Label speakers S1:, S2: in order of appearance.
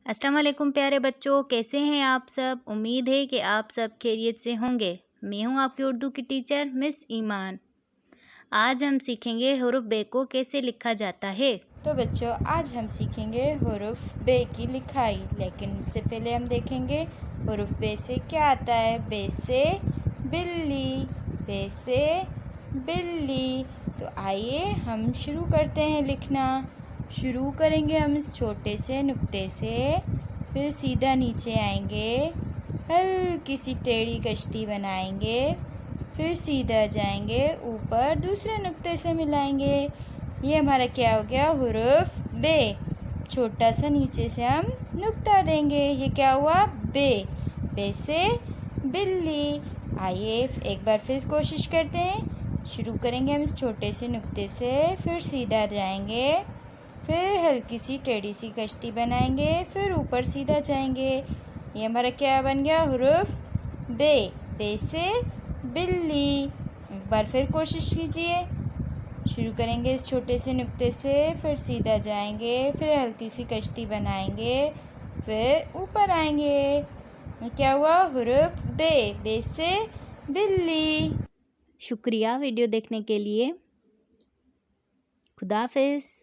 S1: अस्सलाम वालेकुम प्यारे बच्चों, कैसे हैं आप सब? उम्मीद है कि आप सब खैरियत से होंगे। मैं हूं आपकी उर्दू की टीचर मिस ईमान। आज हम सीखेंगे हुरूफ बे को कैसे लिखा जाता है।
S2: तो बच्चों, आज हम सीखेंगे हुरूफ बे की लिखाई। लेकिन उससे पहले हम देखेंगे हुरूफ बे से क्या आता है। बे से बिल्ली, बे से बिल्ली। तो आइए हम शुरू करते हैं लिखना। शुरू करेंगे हम इस छोटे से नुक्ते से, फिर सीधा नीचे आएंगे, हल्की सी टेढ़ी कश्ती बनाएंगे, फिर सीधा जाएंगे, ऊपर दूसरे नुक्ते से मिलाएंगे। ये हमारा क्या हो गया, हुरूफ बे। छोटा सा नीचे से हम नुक्ता देंगे। ये क्या हुआ, बे। बे से बिल्ली। आइए एक बार फिर कोशिश करते हैं। शुरू करेंगे हम इस छोटे से नुक्ते से, फिर सीधा जाएंगे, फिर हल्की सी टेढ़ी सी कश्ती बनाएंगे, फिर ऊपर सीधा जाएंगे। ये हमारा क्या बन गया, हुरूफ बे। बे से बिल्ली। एक बार फिर कोशिश कीजिए। शुरू करेंगे इस छोटे से नुक्ते से, फिर सीधा जाएंगे, फिर हल्की सी कश्ती बनाएंगे, फिर ऊपर आएंगे। क्या हुआ, हुरूफ बे। बे से बिल्ली।
S1: शुक्रिया वीडियो देखने के लिए। खुदा हाफिज़।